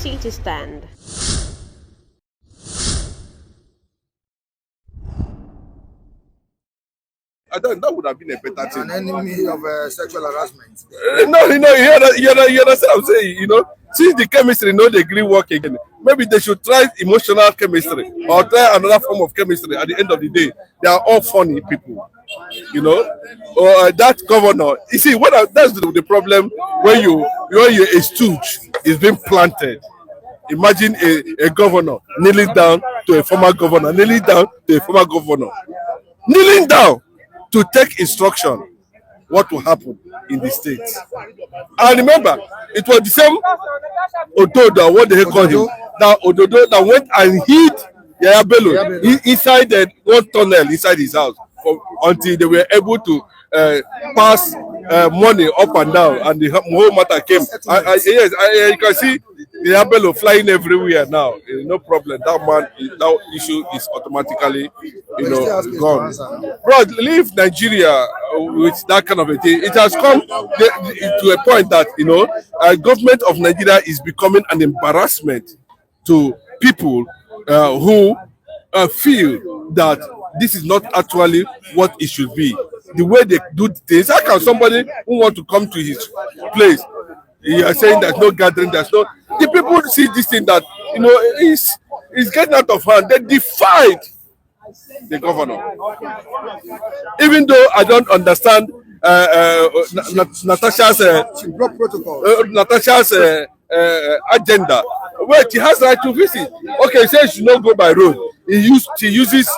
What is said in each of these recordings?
city stand. I thought that would have been a better thing. An enemy of sexual harassment. No, you understand what I'm saying, since the chemistry they agree work again, maybe they should try emotional chemistry or try another form of chemistry. At the end of the day, they are all funny people, or that governor, you see, that's the problem when you're a stooge is being planted. Imagine a governor kneeling down to a former governor, kneeling down to a former governor, kneeling down to take instruction what will happen in the state. And remember, it was the same Ododo, what they call him, that Ododo that went and hid Yaya Bello inside one tunnel inside his house until they were able to pass money up and down, and the whole matter came. Yes, you can see Yaya Bello flying everywhere now. No problem. That issue is automatically, gone. Bro, leave Nigeria with that kind of a thing. It has come to a point that government of Nigeria is becoming an embarrassment to people who feel that this is not actually what it should be. The way they do things. How can somebody who want to come to his place, you are saying there's no gathering, the people see this thing that is getting out of hand. They defied the governor. Even though I don't understand Natasha's agenda. Well, she has right to visit. Okay, she says she should not go by road. She uses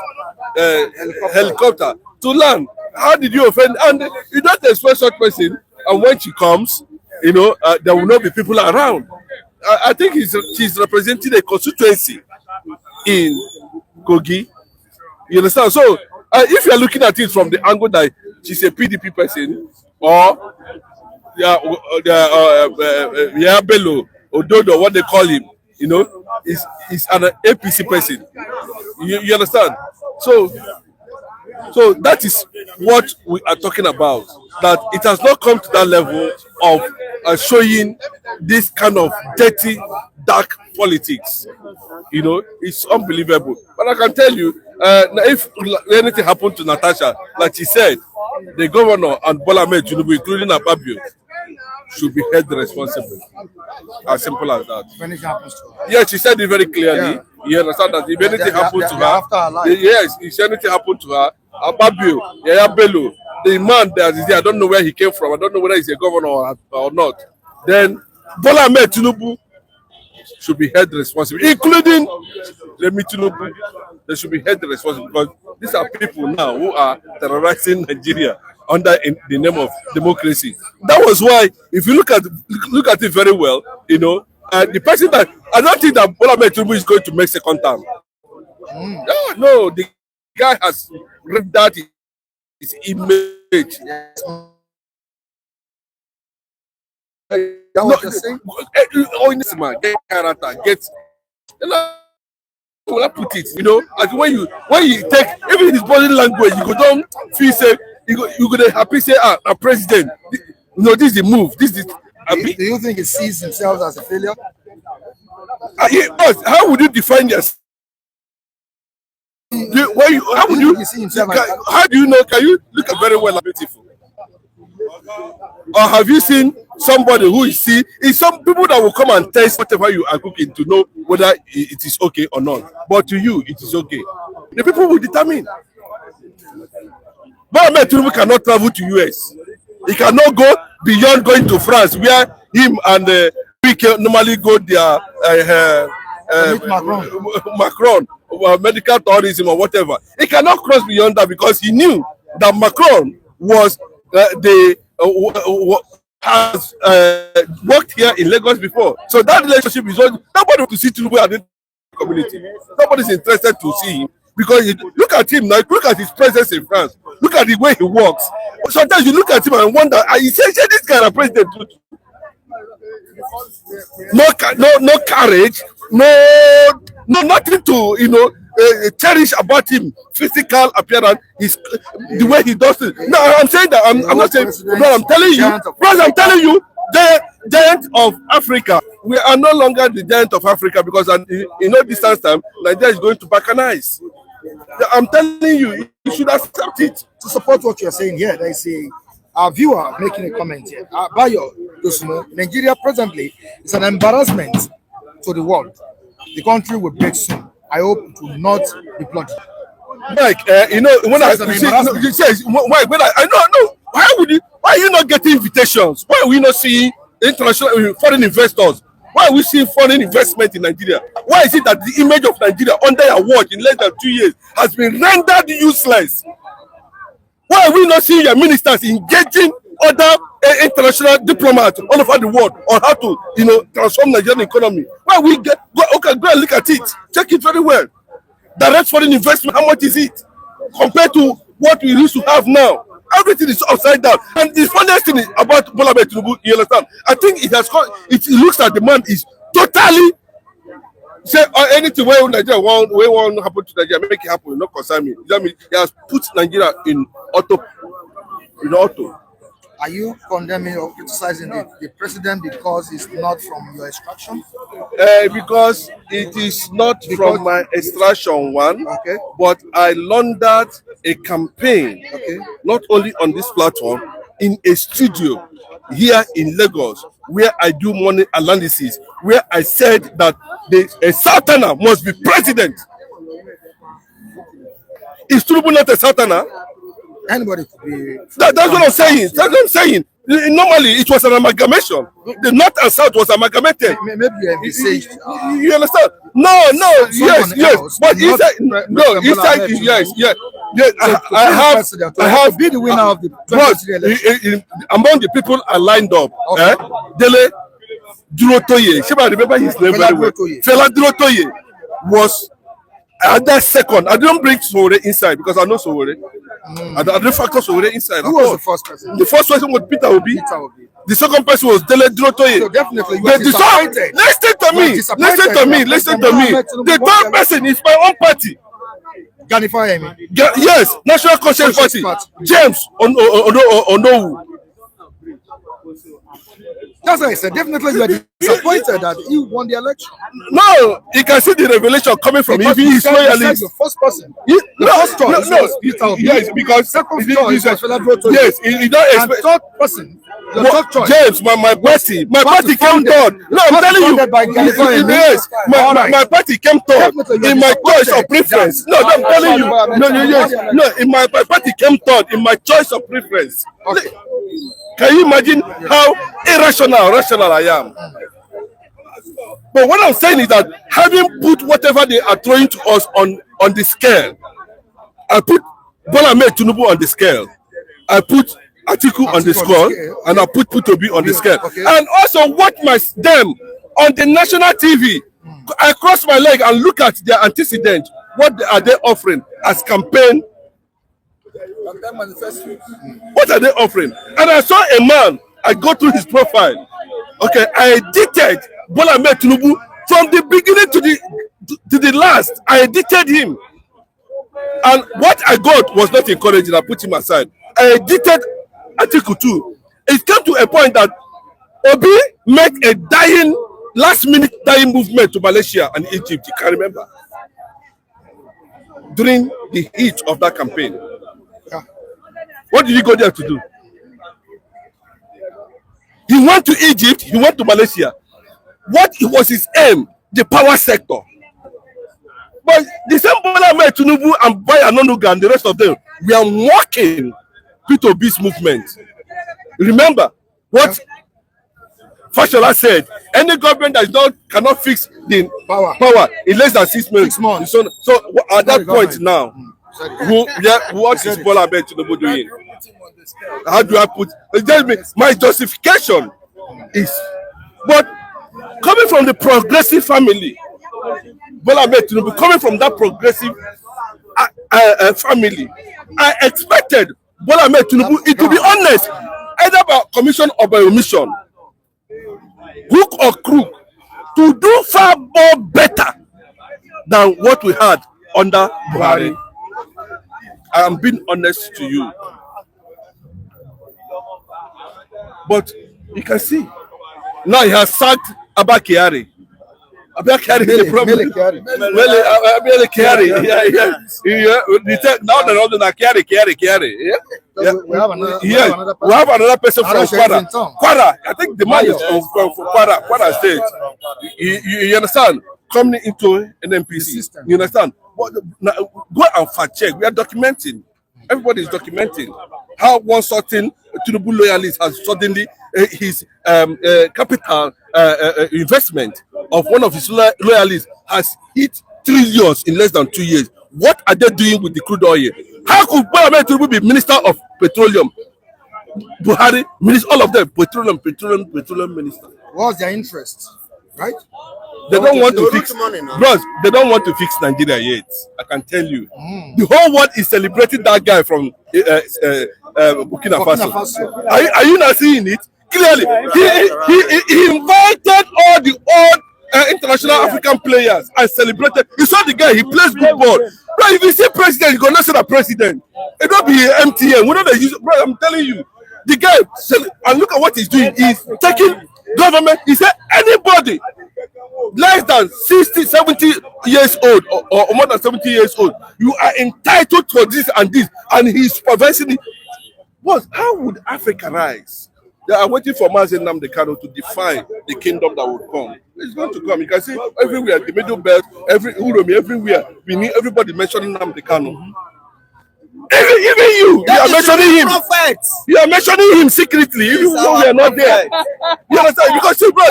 helicopter to land. How did you offend? And you don't expect such person. And when she comes, there will not be people around. I think she's representing a constituency in Kogi. You understand? So, if you're looking at it from the angle that she's a PDP person, or Bello, Ododo, what they call him, is an APC person. You understand? So that is what we are talking about. That it has not come to that level of showing this kind of dirty, dark politics. It's unbelievable. But I can tell you, if anything happened to Natasha, like she said, the governor and Bola Ahmed Tinubu, including Ababio, should be held responsible. As simple as that. If anything happens to her. Yes, she said it very clearly. You understand that if anything happened to her, yes, if anything happened to her, Ababio, Yaya Bello, the man that is there, I don't know where he came from. I don't know whether he's a governor or not. Then Bola Ahmed Tinubu should be held responsible, including Remi Tinubu. They should be held responsible because these are people now who are terrorizing Nigeria under the name of democracy. That was why, if you look at it very well, the person that I don't think that Bola Ahmed Tinubu is going to make second term. No, the guy has ripped out his image. That was the same. This man get character, will I put it? As when you take even his body language, you don't feel say you go happy say a president. This is the move. This is. Do you think he sees himself as a failure? How would you define yourself? How would you see himself? How do you know? Can you look at very well and beautiful? Or have you seen somebody who is some people that will come and taste whatever you are cooking to know whether it is okay or not. But to you, it is okay. The people will determine. Bola Ahmed Tinubu cannot travel to US. He cannot go beyond going to France, where him and we can normally go there. Macron, medical tourism or whatever. He cannot cross beyond that because he knew that Macron was has worked here in Lagos before. So that relationship is nobody wants to see Tinubu at the community. Nobody's interested to see him because look at him now. Look at his presence in France. Look at the way he walks. Sometimes you look at him and wonder, you say this kind of president, no courage, no nothing to cherish about him. Physical appearance, the way he does it. No, I'm saying that I'm not saying. No, I'm telling you, giant of Africa. We are no longer the giant of Africa because in no distance time, Nigeria is going to balkanize. I'm telling you, you should accept it. To support what you're saying here, there is a viewer making a comment here. Bayo Dosumo, Nigeria presently is an embarrassment to the world. The country will break soon. I hope it will not be bloody. Like, when you say, why? When I know, why are you not getting invitations? Why are we not seeing international foreign investors? Why are we seeing foreign investment in Nigeria? Why is it that the image of Nigeria under your watch in less than 2 years has been rendered useless? Why are we not seeing your ministers engaging other international diplomats all over the world on how to, transform Nigerian economy? Why we go and look at it, check it very well. Direct foreign investment, how much is it compared to what we used to have now? Everything is upside down. And the funniest thing is about Bola Ahmed Tinubu, you understand? I think it looks like the man is totally say anything where Nigeria won't happen to Nigeria, make it happen, not concern me. That means he has put Nigeria in auto. Are you condemning or criticizing the president because he's not from your extraction? Because it is not from my extraction Okay. but I laundered a campaign, Okay. not only on this platform, in a studio here in Lagos, where I do money analysis, where I said that a Southerner must be president. Is Tinubu not a Southerner? Anybody could be. That's what I'm saying. That's what I'm saying. Normally, it was an amalgamation. The North and South was amalgamated. Maybe you envisaged. You understand? No, yes. But inside, yes. I have be the winner of the presidential election. Among the people I lined up, Dele Durotoye. I remember his name very well. Fela Durotoye was at that second. I didn't bring Sowore inside because I know Sowore. I didn't factor Sowore inside. Who was the first person? The first person was Peter Obi. The second person was Dele Durotoye. So definitely, you were disappointed. Listen to me. The third person is my own party. Yes, National Conscience Party. James Onowu. That's what I said. Definitely, you are disappointed that he won the election. No, you can see the revelation coming from him. He is loyalist. The first person. First choice. Yes, because second choice was Fela Durotoye. Yes, you don't expect. Third person. Your third choice. James, my party came third. No, I'm telling you. Yes, my party came third in my choice of preference. No, I'm telling you. No, in my party came third in my choice of preference. Okay. Can you imagine how rational I am? But what I'm saying is that having put whatever they are throwing to us on the scale, I put Bola Ahmed Tinubu on the scale, I put Atiku on the scale, and I put Obi on the scale. Okay. And also watch them on the national TV. I cross my leg and look at their antecedent. What are they offering as campaign? What are they offering? And I saw a man, I go through his profile. Okay, I edited Bola Ahmed Tinubu from the beginning to the last. I edited him. And what I got was not encouraging. I put him aside. I edited Atiku too. It came to a point that Obi made a last-minute dying movement to Malaysia and Egypt. You can remember. During the heat of that campaign. What did he go there to do? He went to Egypt, he went to Malaysia. What was his aim? The power sector. But the same Bola Ahmed Tinubu and Bayo Anonuga and the rest of them, we are mocking P2B's movement. Remember what Fashola said, any government that cannot fix the power in less than 6 months. So at that point now, what is Bola Ahmed Tinubu doing? How do I put my justification is, but coming from the progressive family, Bola Ahmed Tinubu coming from that progressive family, I expected Bola Ahmed Tinubu, it to be honest, either by commission or by omission, hook or crook, to do far more better than what we had under Buhari. I am being honest to you. But you can see Now he has sacked Abba Kyari. Abba Kyari is the problem. Mele Kyari. Yeah. Now they're all doing Kyari. Yeah. We have another. We have another person from Kwara. Kwara. I think the man is from Kwara State. You understand? Coming into an NPC. You understand? But now, go and fact check. We are documenting. Everybody is documenting how one certain Tinubu loyalist has suddenly his capital investment of one of his loyalists has hit trillions in less than 2 years. What are they doing with the crude oil? How could Bola Ahmed Tinubu be Minister of Petroleum? Buhari, all of them, petroleum minister. What's their interest, right? They don't want to fix, bros. They don't want to fix Nigeria yet. I can tell you. The whole world is celebrating that guy from Burkina Faso. Are you not seeing it? Clearly, he invited all the old international African players and celebrated. You saw the guy. He plays good ball. Bro, if you say president, you gonna say that president. It don't be MTN. We know they use. Bro, I'm telling you, the guy. And look at what he's doing. He's taking government. He said anybody less than 60, 70 years old or more than 70 years old, you are entitled to this and this, and he's supervising it. But how would Africa rise? They are waiting for Mazi Nnamdi Kanu to define the kingdom that will come. It's going to come. You can see everywhere, the Middle Belt, everywhere. We need everybody mentioning Nnamdi Kanu. Even you are mentioning him. You are mentioning him secretly, even though we are not there. You understand? Because see, bro,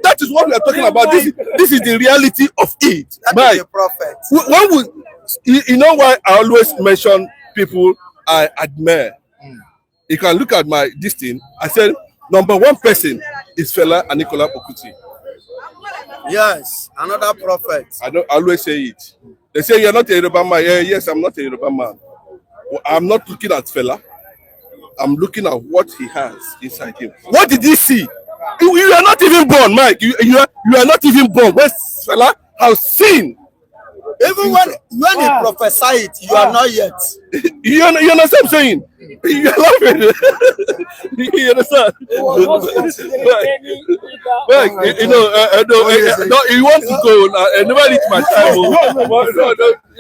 that is what we are talking about. This is the reality of it. That is a prophet. When you know why I always mention people I admire. You can look at this thing. I said number one person is Fela and Nicola Okuti. Yes, another prophet. I always say it. They say you're not a Yoruba man. Yes, I'm not a Yoruba man. I'm not looking at Fela. I'm looking at what he has inside him. What did he see? You are not even born, Mike. You are not even born. What Fela has seen. Even when he prophesy it, you are not yet. You understand what I'm saying? You are laughing. You understand? You want to go. I never reach my time.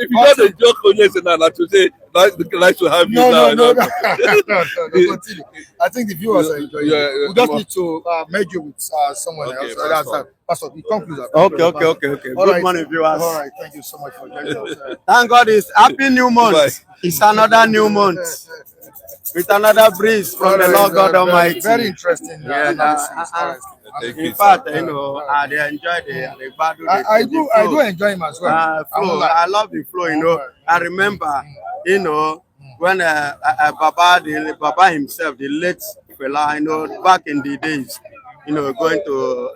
If you got a joke on yes and I to say, like to have you now. No. Continue. I think the viewers are enjoying it. We just need to merge you with someone else. Pastor, we conclude. Okay. Good morning, viewers. All right, thank you so much for joining us. Thank God it's happy new month. It's another new month with another breeze from the Lord God Almighty. Very interesting. In fact, they enjoy the battle. I do enjoy him as well. Flow. I love the flow. I remember, when Baba himself, the late fella, back in the days, going to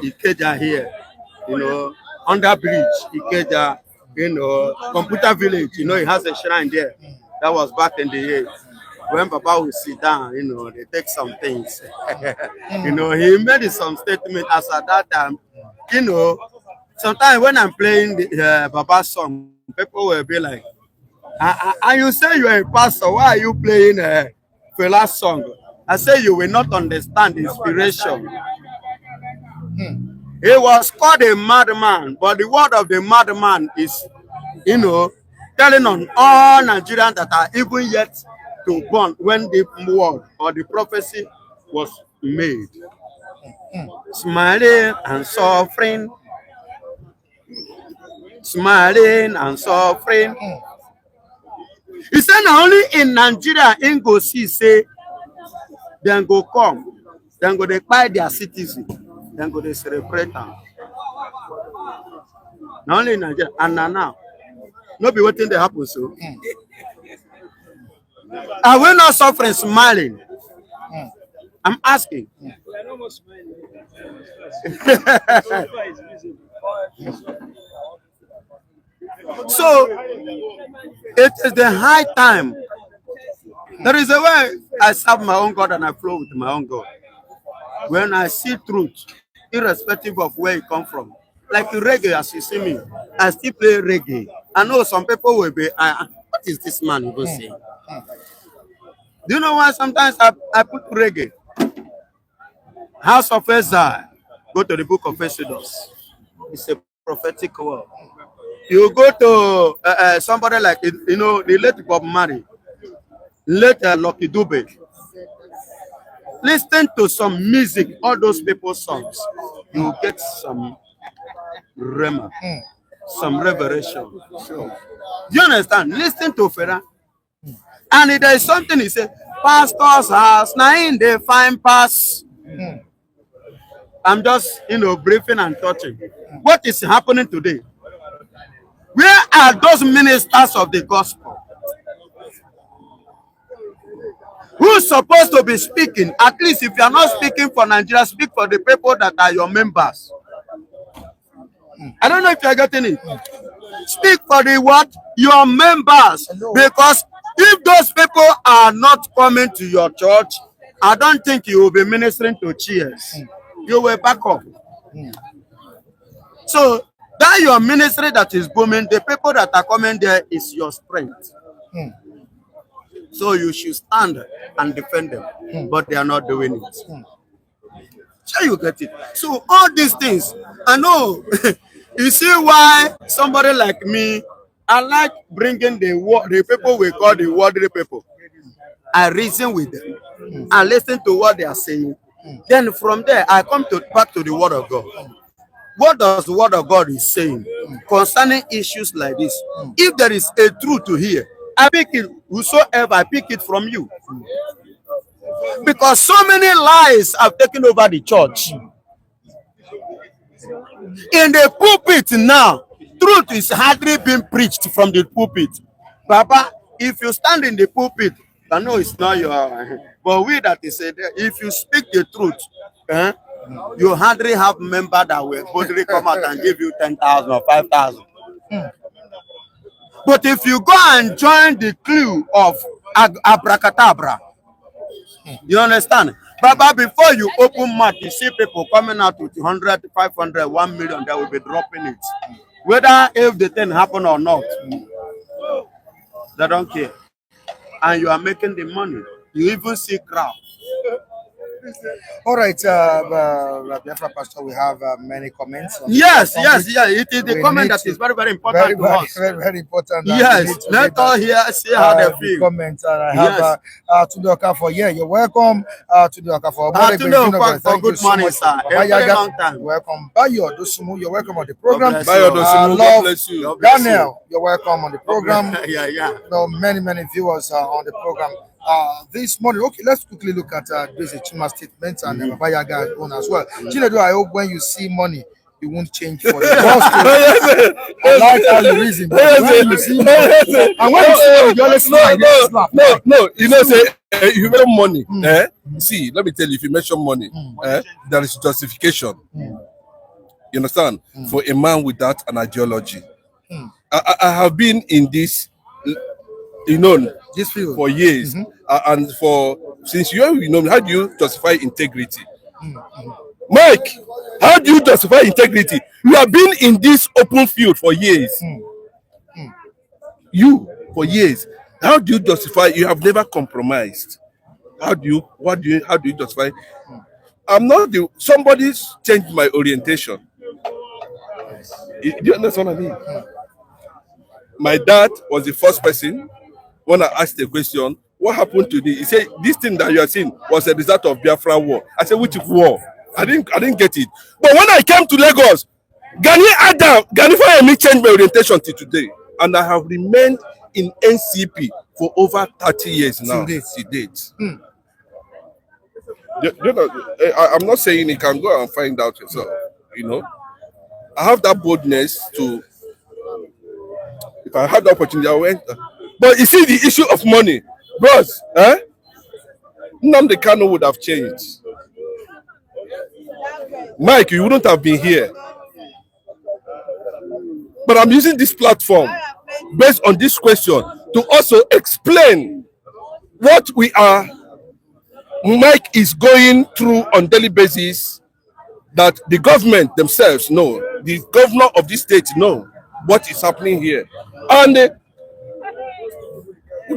Ikeja here, under bridge, Ikeja, Computer Village, he has a shrine there. That was back in the days. When Baba would sit down, they take some things. He made some statement as at that time. Sometimes when I'm playing the Baba song, people will be like, and you say you're a pastor, why are you playing a fella song? I say you will not understand the inspiration. He was called a madman, but the word of the madman is, telling on all Nigerians that are even yet to born when the word or the prophecy was made. Smiling and suffering. Smiling and suffering. He said not only in Nigeria, in go see, say, then go come, then go they buy their citizen, then go they celebrate them. Not only in Nigeria, and now, not be waiting to happen so. Are we not suffering, smiling? I'm asking. So, it is the high time. There is a way I serve my own God and I flow with my own God. When I see truth, irrespective of where it comes from, like reggae, as you see me, I still play reggae. I know some people will be, what is this man even saying? Do you know why sometimes I put reggae? House of Ezra, go to the book of Exodus. It's a prophetic word. You go to somebody like, the late Bob Marley, late Lucky Dube. Listen to some music, all those people's songs. You get some rema, some revelation. Do you understand? Listen to Fera. And there is something he said, pastor's house, now in the fine pass. I'm just, briefing and touching. What is happening today? Where are those ministers of the gospel? Who's supposed to be speaking? At least if you are not speaking for Nigeria, speak for the people that are your members. I don't know if you are getting it. Speak for the what? Your members. Because if those people are not coming to your church, I don't think you will be ministering to cheers. You will back up. So that your ministry that is booming, the people that are coming there is your strength. So you should stand and defend them, but they are not doing it. Sure, you get it. So all these things, I know. You see why somebody like me, I like bringing the people we call the worldly people. I reason with them. I listen to what they are saying. Then from there, I come back to the word of God. What does the word of God is saying concerning issues like this? If there is a truth to hear, I pick it, whosoever, I pick it from you. Because so many lies have taken over the church. In the pulpit now, truth is hardly being preached from the pulpit. Papa, if you stand in the pulpit, I know it's not your, but we that is said, if you speak the truth, you hardly have member that will boldly come out and give you 10,000 or 5,000. But if you go and join the clue of abracadabra, you understand? Baba, before you open mouth, you see people coming out with 100, 500, 1 million, they will be dropping it. Whether if the thing happen or not, they don't care. And you are making the money. You even see crowd. All right, Biafra Pastor, we have many comments. Yes. It is the comment that is very, very important to us. Very important. Yes, let us hear, see how they feel. Comments. I have Tunde Okafor. Yeah, you're welcome. Tunde Okafor. Tunde Okafor, good morning, sir. A very long time. Welcome. Bayo Dosumu, you're welcome on the program. Bayo Dosumu, God bless you. Daniel, you're welcome on the program. Yeah. Many viewers on the program. This morning, okay, let's quickly look at this Chima statement and Baba Yaga own as well. Chinedu, I hope when you see money, it won't change for you. I like how you reason. When you see money, and when you see money, you always laugh. No. You know, say if you mention money, see, let me tell you, if you mention money, there is justification. You understand? For a man without an ideology. I have been in this, this field for years, and since you know me, how do you justify integrity? Mike, how do you justify integrity? You have been in this open field for years. For years. How do you justify? You have never compromised. How do you justify? I'm not somebody's changed my orientation. Do you understand what I mean? My dad was the first person. When I asked the question, what happened to this? He said, this thing that you are seeing was a result of Biafra war. I said, which war? I didn't get it. But when I came to Lagos, Gani Fayemi changed my orientation till today. And I have remained in NCP for over 30 years now. To date. I'm not saying you can go and find out yourself. I have that boldness to, if I had the opportunity, I went. But you see, the issue of money, bros, Nnamdi Kanu would have changed. Mike, you wouldn't have been here. But I'm using this platform based on this question to also explain what Mike is going through on daily basis, that the government themselves know, the governor of this state know what is happening here. And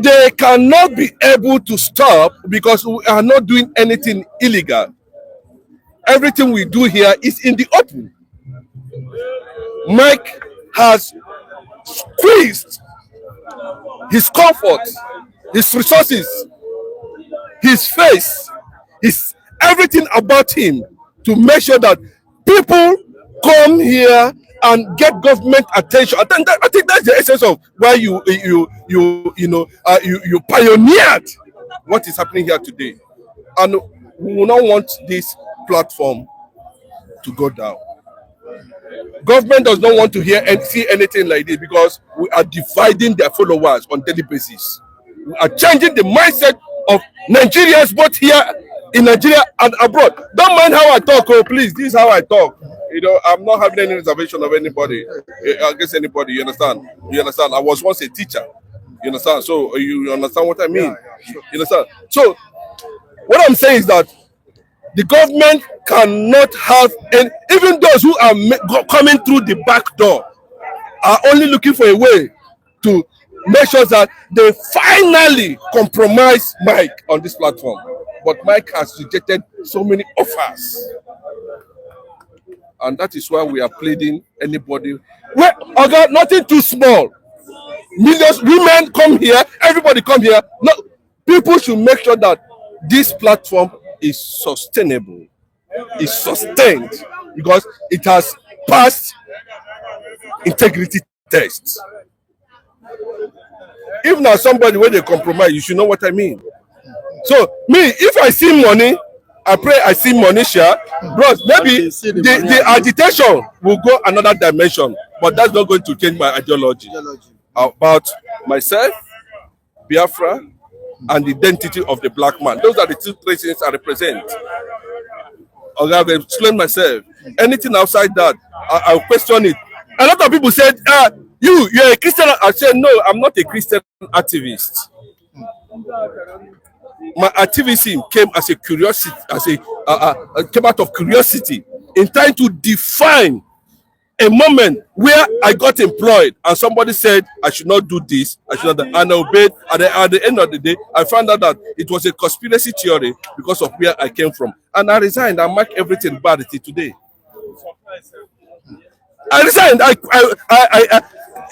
they cannot be able to stop because we are not doing anything illegal. everything we do here is in the open. Mike has squeezed his comfort, his resources, his face, his everything about him to make sure that people come here and get government attention. I think that's the essence of why you pioneered what is happening here today, and we will not want this platform to go down. Government does not want to hear and see anything like this because we are dividing their followers on daily basis. We are changing the mindset of Nigerians both here in Nigeria and abroad. Don't mind how I talk, oh please. This is how I talk. I'm not having any reservation of anybody against anybody. You understand? You understand? I was once a teacher. You understand? So you understand what I mean? Yeah, sure. You understand? So what I'm saying is that the government cannot have, and even those who are coming through the back door are only looking for a way to make sure that they finally compromise Mike on this platform. But Mike has rejected so many offers. And that is why we are pleading anybody. Well, okay, nothing too small. Millions, women come here, everybody come here. No, people should make sure that this platform is sustainable, is sustained, because it has passed integrity tests. If now somebody when they compromise, you should know what I mean. So me, if I see money, I pray I see money share, bros. Maybe the agitation will go another dimension, but that's not going to change my ideology about myself, Biafra, and the identity of the black man. Those are the two things I represent. I've explained myself. Anything outside that, I'll question it. A lot of people said, you're a Christian. I said, no, I'm not a Christian activist. My activism came as a curiosity, came out of curiosity in trying to define a moment where I got employed and somebody said I should not do this, I should not, and I obeyed. At the end of the day, I found out that it was a conspiracy theory because of where I came from, and I resigned. I marked everything bad today. I resigned.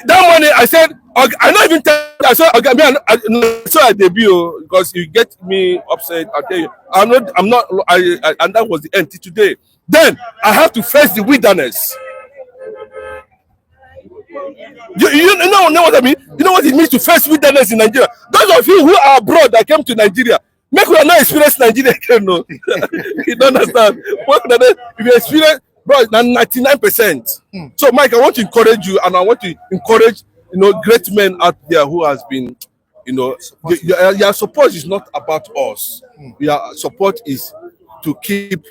That morning I said, I not even tell. I said, I debut because you get me upset. I tell you, I'm not. And that was the end today. Then I have to face the wilderness. You know what I mean? You know what it means to face wilderness in Nigeria? Those of you who are abroad that came to Nigeria, make we not experience Nigeria again, no. You don't understand. If you experience, bro, 99%. So, Mike, I want to encourage you, and I want to encourage, great men out there who has been, your support is not about us. Your support is to keep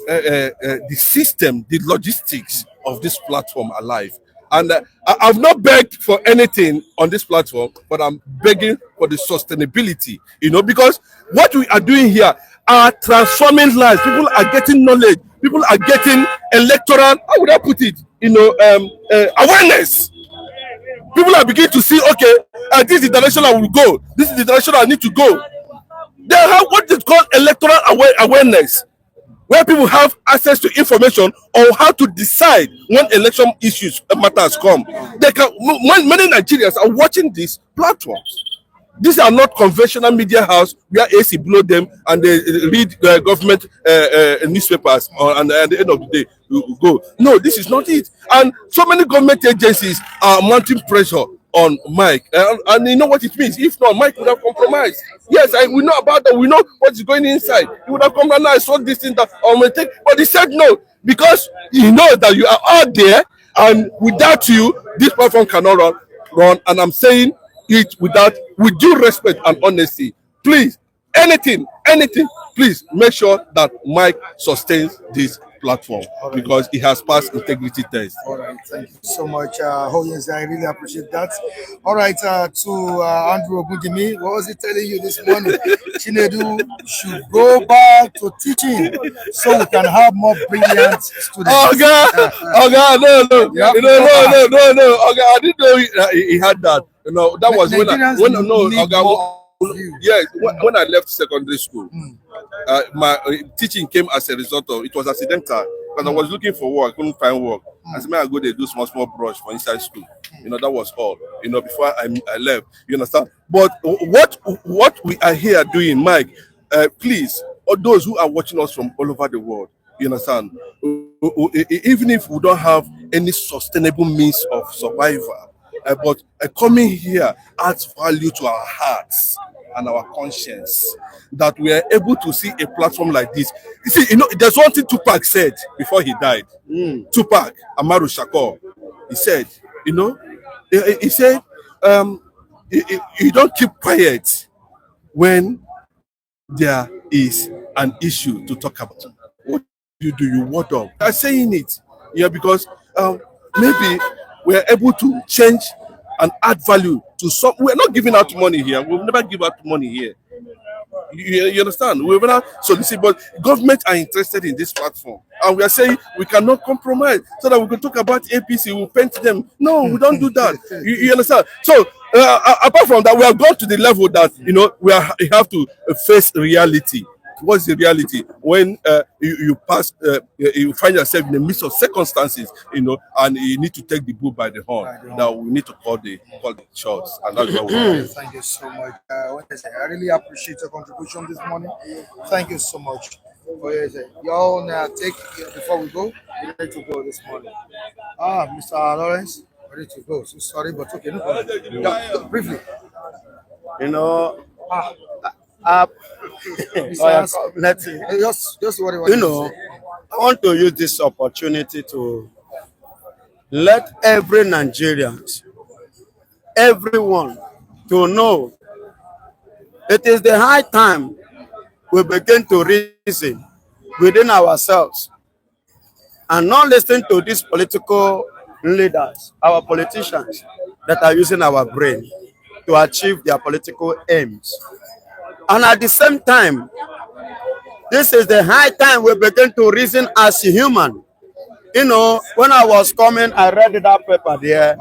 the system, the logistics of this platform alive. And I've not begged for anything on this platform, but I'm begging for the sustainability, because what we are doing here are transforming lives. People are getting knowledge. People are getting electoral, how would I put it, awareness. People are beginning to see, okay, this is the direction I will go. This is the direction I need to go. They have what is called electoral awareness, where people have access to information on how to decide when election issues matters come. Many Nigerians are watching these platforms. These are not conventional media house where AC blow them and they read government newspapers, and at the end of the day, we go. No, this is not it. And so many government agencies are mounting pressure on Mike. And you know what it means? If not, Mike would have compromised. Yes, we know about that. We know what is going inside. He would have come and I saw this thing that I may take. But he said no, because he knows that you are out there, and without you, this platform cannot run. And I'm saying it with due respect and honesty. Please, anything, please make sure that Mike sustains this platform, because he has passed integrity test. All right, thank you so much, Hoyens. I really appreciate that. All right, to Andrew Ogundimi, what was he telling you this morning? Chinedu should go back to teaching so we can have more brilliant students. Oh God, no. Okay, I didn't know he had that. That was when I left secondary school. my teaching came as a result of it was accidental because I was looking for work, I couldn't find work. As I go, they do small brush for inside school. That was all. Before I left. You understand? But what we are here doing, Mike, please, all those who are watching us from all over the world, you understand? Even if we don't have any sustainable means of survival, but coming here adds value to our hearts and our conscience, that we are able to see a platform like this. You see, there's one thing Tupac said before he died. Tupac Amaru Shakur, he said, he said, you don't keep quiet when there is an issue to talk about. What do? You word up. I'm saying it, because maybe we're able to change and add value to some. We're not giving out money here. We'll never give out money here. You understand? We're not solicit, but government are interested in this platform, and we are saying we cannot compromise so that we can talk about APC. We'll paint them. No, we don't do that. You understand? So apart from that, we have gone to the level that we have to face reality. What's the reality when you find yourself in the midst of circumstances, and you need to take the bull by the horn. Now we need to call the shots, and that's what we Thank you so much. I really appreciate your contribution this morning. Thank you so much. Y'all now take before we go. We're ready to go this morning. Mr. Lawrence, ready to go. So sorry, but okay. No problem. Yeah, briefly. Let's see. Just what I want to use this opportunity to let every Nigerian, everyone, to know it is the high time we begin to reason within ourselves and not listen to these political leaders, our politicians that are using our brain to achieve their political aims. And at the same time, this is the high time we begin to reason as a human. When I was coming, I read that paper there.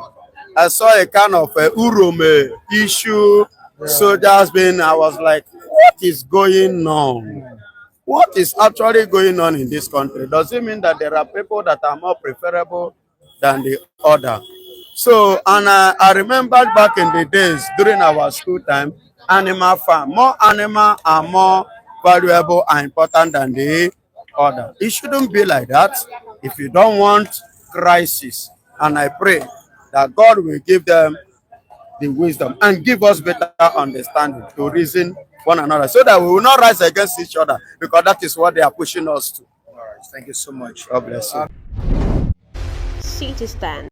I saw a kind of Urume issue, soldiers being, I was like, what is going on? What is actually going on in this country? Does it mean that there are people that are more preferable than the other? So, and I remember back in the days during our school time, animal farm, more animal are more valuable and important than the other. It shouldn't be like that if you don't want crisis. And I pray that God will give them the wisdom and give us better understanding to reason one another so that we will not rise against each other, because that is what they are pushing us to. All right. Thank you so much. God bless you. City Stand.